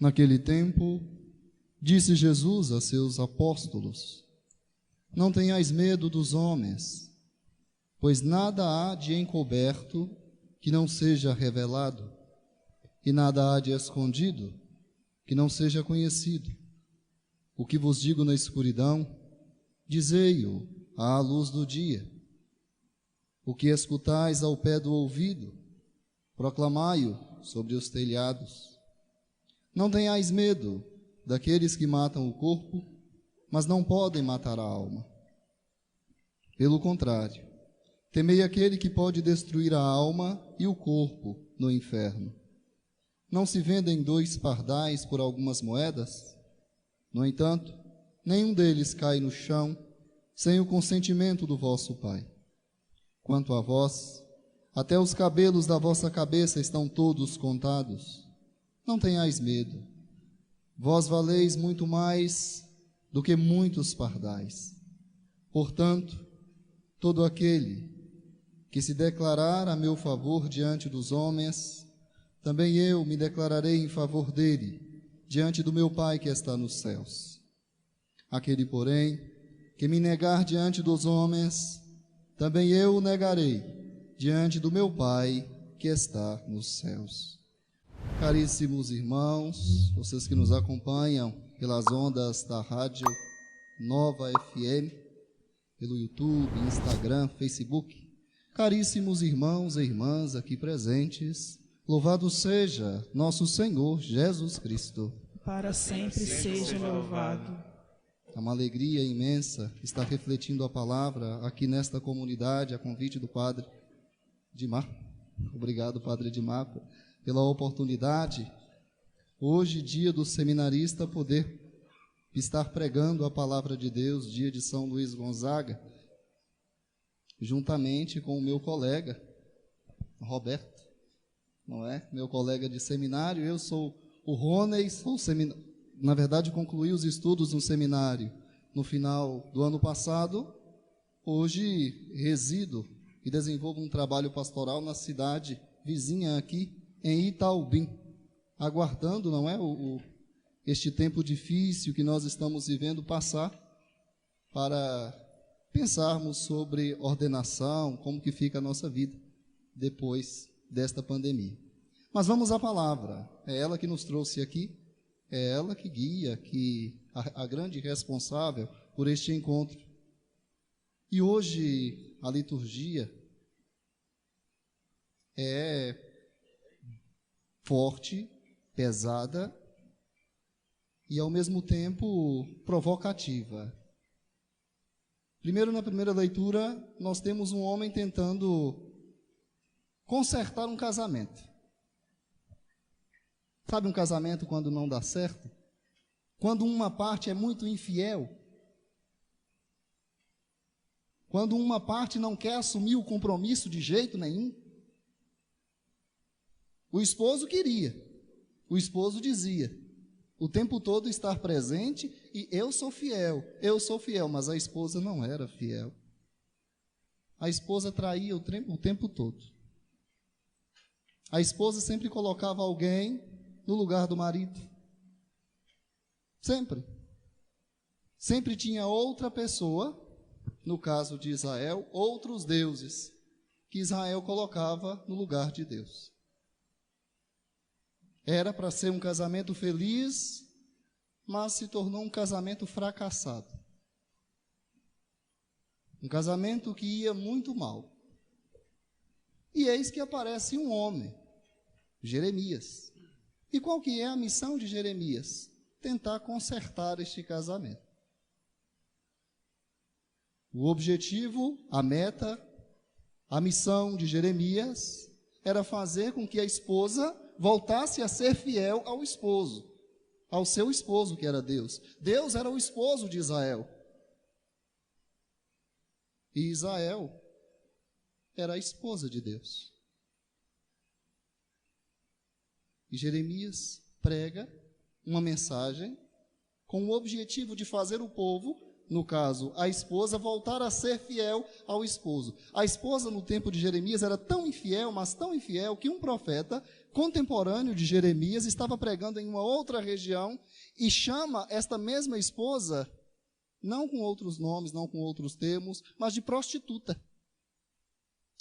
Naquele tempo, disse Jesus a seus apóstolos: Não tenhais medo dos homens, pois nada há de encoberto que não seja revelado, e nada há de escondido que não seja conhecido. O que vos digo na escuridão, dizei-o à luz do dia. O que escutais ao pé do ouvido, proclamai-o sobre os telhados. Não tenhais medo daqueles que matam o corpo, mas não podem matar a alma. Pelo contrário, temei aquele que pode destruir a alma e o corpo no inferno. Não se vendem 2 pardais por algumas moedas? No entanto, nenhum deles cai no chão sem o consentimento do vosso Pai. Quanto a vós, até os cabelos da vossa cabeça estão todos contados. Não tenhais medo. Vós valeis muito mais do que muitos pardais. Portanto, todo aquele que se declarar a meu favor diante dos homens, também eu me declararei em favor dele, diante do meu Pai que está nos céus. Aquele, porém, que me negar diante dos homens, também eu o negarei diante do meu Pai que está nos céus. Caríssimos irmãos, vocês que nos acompanham pelas ondas da Rádio Nova FM, pelo YouTube, Instagram, Facebook, caríssimos irmãos e irmãs aqui presentes, louvado seja nosso Senhor Jesus Cristo. Para sempre seja louvado. É uma alegria imensa estar refletindo a palavra aqui nesta comunidade, a convite do Padre Edmar. Obrigado, Padre Edmar, pela oportunidade, hoje, dia do seminarista, poder estar pregando a palavra de Deus, dia de São Luís Gonzaga, juntamente com o meu colega, Roberto, não é? Meu colega de seminário. Eu sou o Rony, na verdade, concluí os estudos no seminário no final do ano passado. Hoje resido e desenvolvo um trabalho pastoral na cidade vizinha aqui, em Itaubim, aguardando, não é, este tempo difícil que nós estamos vivendo passar, para pensarmos sobre ordenação, como que fica a nossa vida depois desta pandemia. Mas vamos à palavra, é ela que nos trouxe aqui, é ela que guia, a grande responsável por este encontro. E hoje a liturgia é forte, pesada e ao mesmo tempo provocativa. Primeiro, na primeira leitura, nós temos um homem tentando consertar um casamento. Sabe um casamento quando não dá certo? Quando uma parte é muito infiel? Quando uma parte não quer assumir o compromisso de jeito nenhum? O esposo queria, o esposo dizia o tempo todo estar presente e eu sou fiel, mas a esposa não era fiel. A esposa traía o tempo todo. A esposa sempre colocava alguém no lugar do marido. Sempre. Sempre tinha outra pessoa, no caso de Israel, outros deuses, que Israel colocava no lugar de Deus. Era para ser um casamento feliz, mas se tornou um casamento fracassado. Um casamento que ia muito mal. E eis que aparece um homem, Jeremias. E qual que é a missão de Jeremias? Tentar consertar este casamento. O objetivo, a meta, a missão de Jeremias era fazer com que a esposa voltasse a ser fiel ao esposo, ao seu esposo, que era Deus. Deus era o esposo de Israel. E Israel era a esposa de Deus. E Jeremias prega uma mensagem com o objetivo de fazer o povo no caso, a esposa, voltar a ser fiel ao esposo. A esposa, no tempo de Jeremias, era tão infiel, mas tão infiel, que um profeta contemporâneo de Jeremias estava pregando em uma outra região e chama esta mesma esposa, não com outros nomes, não com outros termos, mas de prostituta.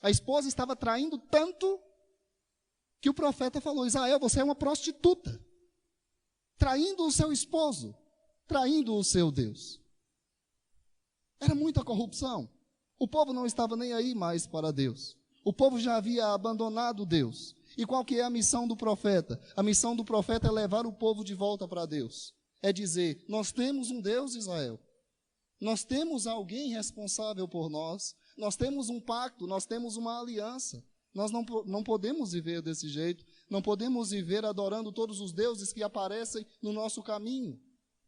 A esposa estava traindo tanto que o profeta falou: Israel, você é uma prostituta, traindo o seu esposo, traindo o seu Deus. Era muita corrupção. O povo não estava nem aí mais para Deus. O povo já havia abandonado Deus. E qual que é a missão do profeta? A missão do profeta é levar o povo de volta para Deus. É dizer: nós temos um Deus, Israel. Nós temos alguém responsável por nós. Nós temos um pacto, nós temos uma aliança. Nós não podemos viver desse jeito. Não podemos viver adorando todos os deuses que aparecem no nosso caminho.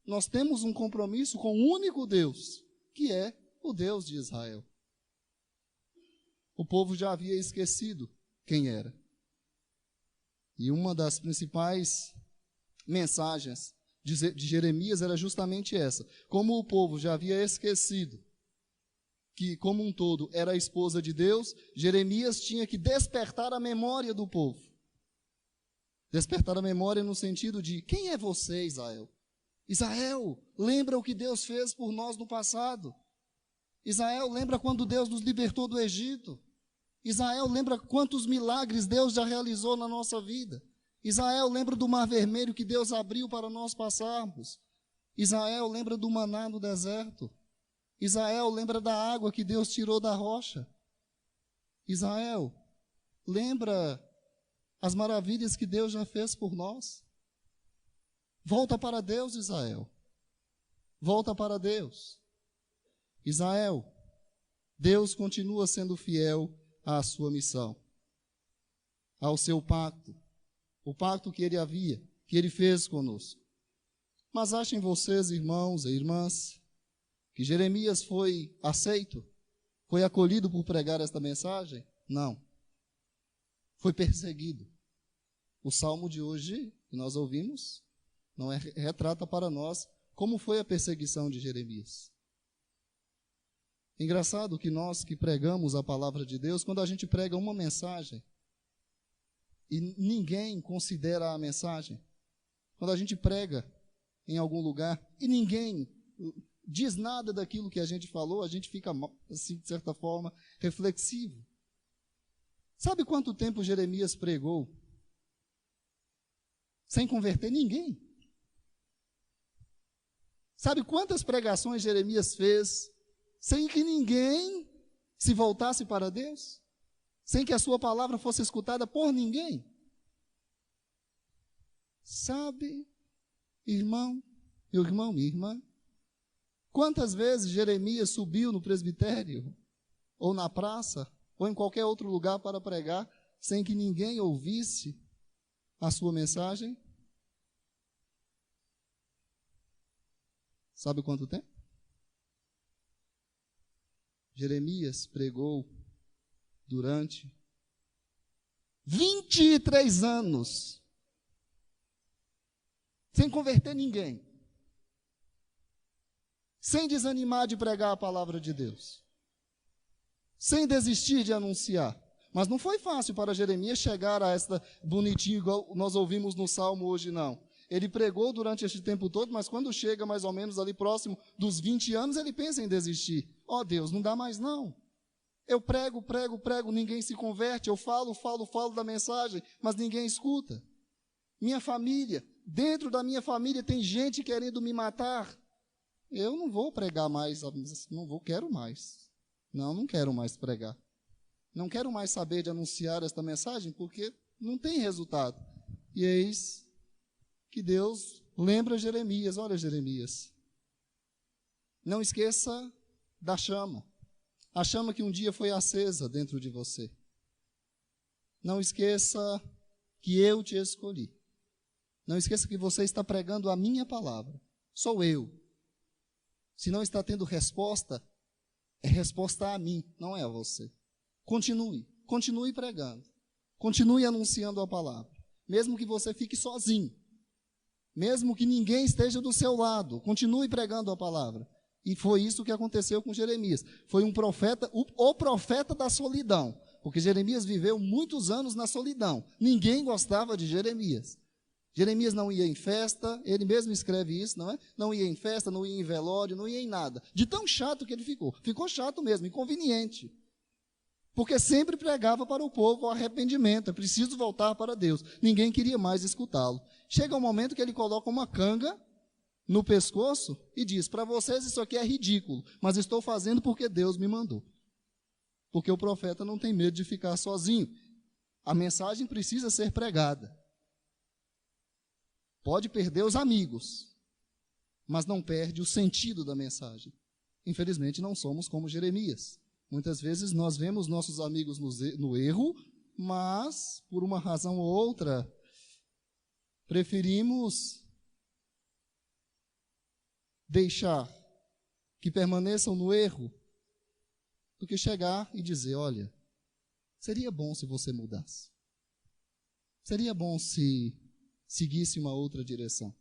Nós temos um compromisso com o único Deus, que é o Deus de Israel. O povo já havia esquecido quem era. E uma das principais mensagens de Jeremias era justamente essa. Como o povo já havia esquecido que, como um todo, era a esposa de Deus, Jeremias tinha que despertar a memória do povo. Despertar a memória no sentido de: quem é você, Israel? Israel, lembra o que Deus fez por nós no passado. Israel, lembra quando Deus nos libertou do Egito. Israel, lembra quantos milagres Deus já realizou na nossa vida. Israel, lembra do Mar Vermelho que Deus abriu para nós passarmos. Israel, lembra do maná no deserto. Israel, lembra da água que Deus tirou da rocha. Israel, lembra as maravilhas que Deus já fez por nós. Volta para Deus, Israel. Volta para Deus. Israel, Deus continua sendo fiel à sua missão, ao seu pacto, o pacto que ele fez conosco. Mas achem vocês, irmãos e irmãs, que Jeremias foi aceito, foi acolhido por pregar esta mensagem? Não. Foi perseguido. O salmo de hoje, que nós ouvimos, não retrata para nós como foi a perseguição de Jeremias. Engraçado que nós que pregamos a palavra de Deus, quando a gente prega uma mensagem e ninguém considera a mensagem, quando a gente prega em algum lugar e ninguém diz nada daquilo que a gente falou, a gente fica, assim, de certa forma, reflexivo. Sabe quanto tempo Jeremias pregou sem converter ninguém? Sabe quantas pregações Jeremias fez sem que ninguém se voltasse para Deus? Sem que a sua palavra fosse escutada por ninguém? Sabe, irmão, meu irmão, minha irmã, quantas vezes Jeremias subiu no presbitério, ou na praça, ou em qualquer outro lugar para pregar, sem que ninguém ouvisse a sua mensagem? Sabe quanto tempo? Jeremias pregou durante 23 anos, sem converter ninguém, sem desanimar de pregar a palavra de Deus, sem desistir de anunciar. Mas não foi fácil para Jeremias chegar a esta bonitinho, igual nós ouvimos no Salmo hoje, não. Ele pregou durante este tempo todo, mas quando chega mais ou menos ali próximo dos 20 anos, ele pensa em desistir. Ó Deus, não dá mais não. Eu prego, ninguém se converte. Eu falo da mensagem, mas ninguém escuta. Minha família, dentro da minha família tem gente querendo me matar. Eu não vou pregar mais, quero mais. Não quero mais pregar. Não quero mais saber de anunciar esta mensagem, porque não tem resultado. E eis que Deus lembra Jeremias: olha, Jeremias, não esqueça da chama, a chama que um dia foi acesa dentro de você. Não esqueça que eu te escolhi. Não esqueça que você está pregando a minha palavra. Sou eu. Se não está tendo resposta, é resposta a mim, não é a você. Continue pregando. Continue anunciando a palavra. Mesmo que você fique sozinho. Mesmo que ninguém esteja do seu lado, continue pregando a palavra. E foi isso que aconteceu com Jeremias. Foi um profeta, o profeta da solidão. Porque Jeremias viveu muitos anos na solidão. Ninguém gostava de Jeremias. Jeremias não ia em festa, ele mesmo escreve isso, não é? Não ia em festa, não ia em velório, não ia em nada. De tão chato que ele ficou. Ficou chato mesmo, inconveniente. Porque sempre pregava para o povo o arrependimento, é preciso voltar para Deus. Ninguém queria mais escutá-lo. Chega um momento que ele coloca uma canga no pescoço e diz: para vocês isso aqui é ridículo, mas estou fazendo porque Deus me mandou. Porque o profeta não tem medo de ficar sozinho. A mensagem precisa ser pregada. Pode perder os amigos, mas não perde o sentido da mensagem. Infelizmente não somos como Jeremias. Muitas vezes nós vemos nossos amigos no erro, mas por uma razão ou outra preferimos deixar que permaneçam no erro do que chegar e dizer: olha, seria bom se você mudasse. Seria bom se seguisse uma outra direção.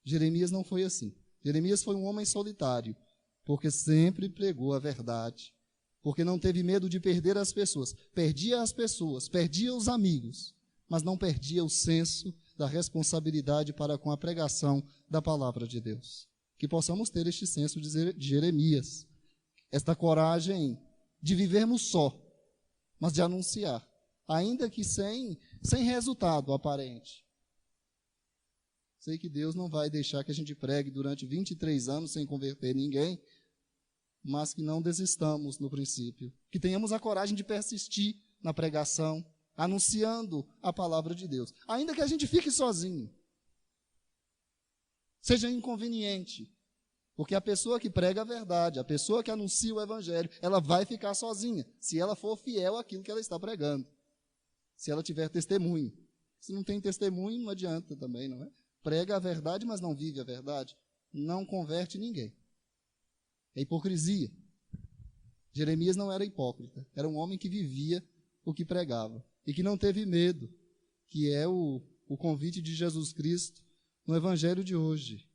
Jeremias não foi assim. Jeremias foi um homem solitário, porque sempre pregou a verdade, porque não teve medo de perder as pessoas. Perdia as pessoas, perdia os amigos, mas não perdia o senso da responsabilidade para com a pregação da palavra de Deus. Que possamos ter este senso de Jeremias, esta coragem de vivermos só, mas de anunciar, ainda que sem resultado aparente. Sei que Deus não vai deixar que a gente pregue durante 23 anos sem converter ninguém, mas que não desistamos no princípio. Que tenhamos a coragem de persistir na pregação, anunciando a palavra de Deus. Ainda que a gente fique sozinho, seja inconveniente, porque a pessoa que prega a verdade, a pessoa que anuncia o evangelho, ela vai ficar sozinha, se ela for fiel àquilo que ela está pregando, se ela tiver testemunho. Se não tem testemunho, não adianta também, não é? Prega a verdade, mas não vive a verdade, não converte ninguém. É hipocrisia. Jeremias não era hipócrita, era um homem que vivia o que pregava e que não teve medo, que é o convite de Jesus Cristo no evangelho de hoje.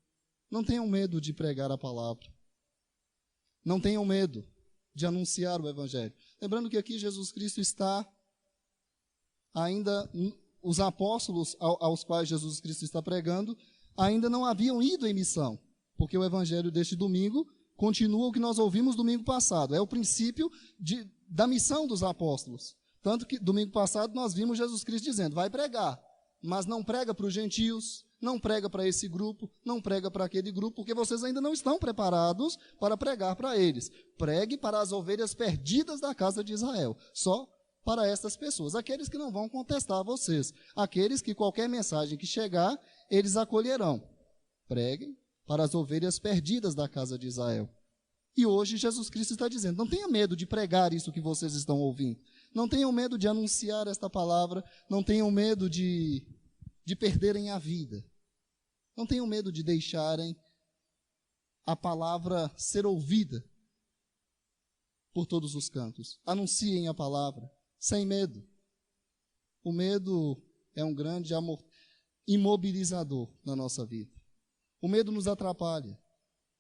Não tenham medo de pregar a palavra. Não tenham medo de anunciar o evangelho. Lembrando que aqui Jesus Cristo está ainda... Os apóstolos aos quais Jesus Cristo está pregando ainda não haviam ido em missão, porque o evangelho deste domingo continua o que nós ouvimos domingo passado. É o princípio da missão dos apóstolos. Tanto que domingo passado nós vimos Jesus Cristo dizendo: vai pregar, mas não prega para os gentios, não prega para esse grupo, não prega para aquele grupo, porque vocês ainda não estão preparados para pregar para eles. Pregue para as ovelhas perdidas da casa de Israel. Só para estas pessoas, aqueles que não vão contestar vocês, aqueles que qualquer mensagem que chegar, eles acolherão. Preguem para as ovelhas perdidas da casa de Israel. E hoje Jesus Cristo está dizendo: não tenha medo de pregar isso que vocês estão ouvindo, não tenham medo de anunciar esta palavra, não tenham medo de perderem a vida, não tenham medo de deixarem a palavra ser ouvida por todos os cantos. Anunciem a palavra sem medo. O medo é um grande imobilizador na nossa vida. O medo nos atrapalha.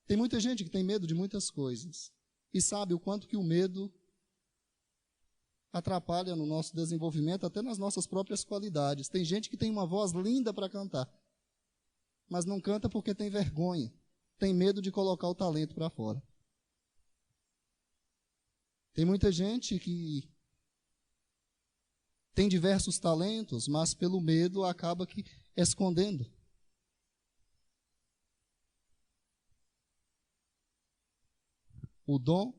Tem muita gente que tem medo de muitas coisas e sabe o quanto que o medo atrapalha no nosso desenvolvimento, até nas nossas próprias qualidades. Tem gente que tem uma voz linda para cantar, mas não canta porque tem vergonha, tem medo de colocar o talento para fora. Tem muita gente que tem diversos talentos, mas pelo medo acaba que escondendo. O dom,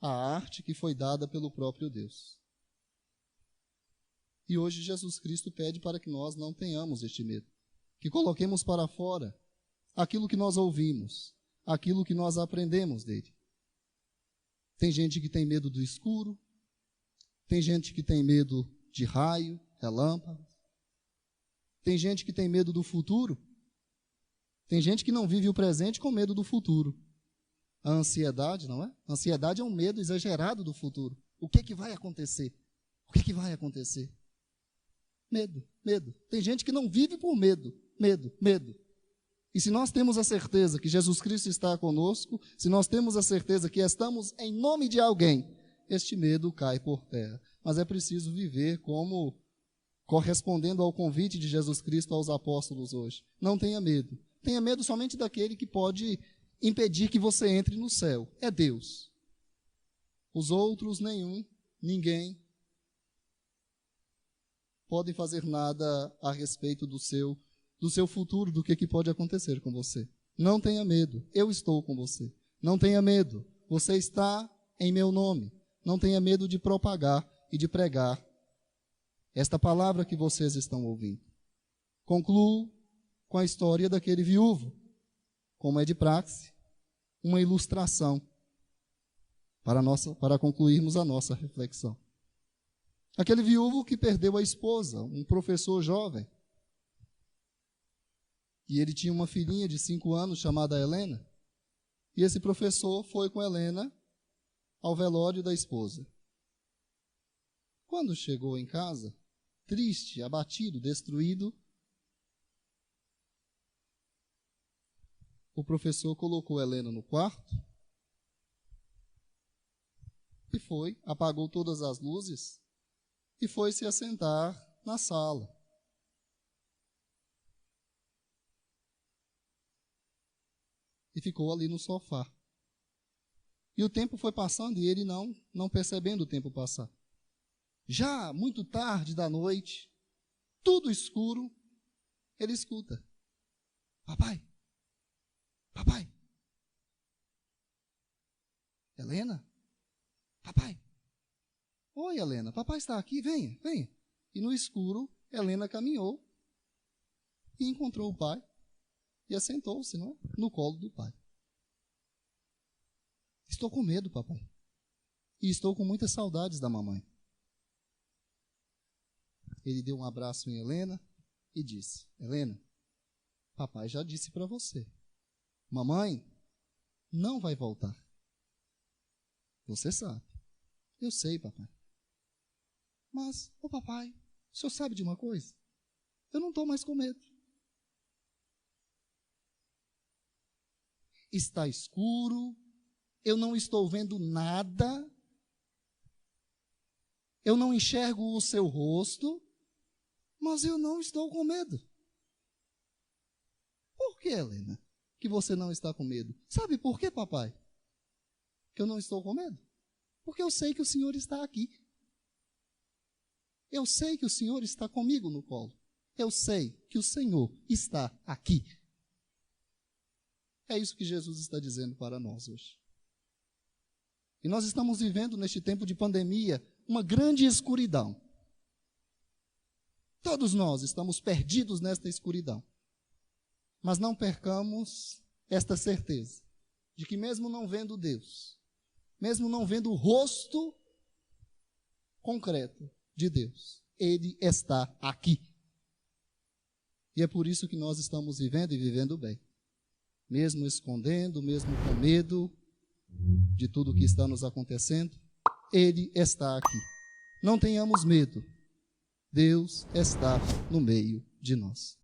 a arte que foi dada pelo próprio Deus. E hoje Jesus Cristo pede para que nós não tenhamos este medo, que coloquemos para fora aquilo que nós ouvimos, aquilo que nós aprendemos dele. Tem gente que tem medo do escuro, tem gente que tem medo de raio, relâmpago, tem gente que tem medo do futuro, tem gente que não vive o presente com medo do futuro. A ansiedade, não é? A ansiedade é um medo exagerado do futuro. O que vai acontecer? O que vai acontecer? Medo, medo. Tem gente que não vive por medo, medo, medo. E se nós temos a certeza que Jesus Cristo está conosco, se nós temos a certeza que estamos em nome de alguém, este medo cai por terra. Mas é preciso viver como correspondendo ao convite de Jesus Cristo aos apóstolos hoje. Não tenha medo. Tenha medo somente daquele que pode impedir que você entre no céu. É Deus. Os outros, ninguém podem fazer nada a respeito do seu futuro, do que pode acontecer com você. Não tenha medo. Eu estou com você. Não tenha medo. Você está em meu nome. Não tenha medo de propagar e de pregar esta palavra que vocês estão ouvindo. Concluo com a história daquele viúvo, como é de praxe, uma ilustração para concluirmos a nossa reflexão. Aquele viúvo que perdeu a esposa, um professor jovem, e ele tinha uma filhinha de 5 anos chamada Helena, e esse professor foi com Helena ao velório da esposa. Quando chegou em casa, triste, abatido, destruído, o professor colocou Helena no quarto e apagou todas as luzes e foi se assentar na sala. E ficou ali no sofá. E o tempo foi passando e ele não percebendo o tempo passar. Já muito tarde da noite, tudo escuro, ele escuta: papai, papai, Helena, papai, oi Helena, papai está aqui, venha, venha. E no escuro, Helena caminhou e encontrou o pai e assentou-se no colo do pai. Estou com medo, papai, e estou com muitas saudades da mamãe. Ele deu um abraço em Helena e disse: Helena, papai já disse para você, mamãe não vai voltar. Você sabe. Eu sei, papai. Mas, papai, o senhor sabe de uma coisa? Eu não estou mais com medo. Está escuro, eu não estou vendo nada, eu não enxergo o seu rosto, mas eu não estou com medo. Por que, Helena, que você não está com medo? Sabe por quê, papai? Que eu não estou com medo? Porque eu sei que o Senhor está aqui. Eu sei que o Senhor está comigo no colo. Eu sei que o Senhor está aqui. É isso que Jesus está dizendo para nós hoje. E nós estamos vivendo neste tempo de pandemia uma grande escuridão. Todos nós estamos perdidos nesta escuridão. Mas não percamos esta certeza de que mesmo não vendo Deus, mesmo não vendo o rosto concreto de Deus, Ele está aqui. E é por isso que nós estamos vivendo e vivendo bem. Mesmo escondendo, mesmo com medo de tudo o que está nos acontecendo, Ele está aqui. Não tenhamos medo. Deus está no meio de nós.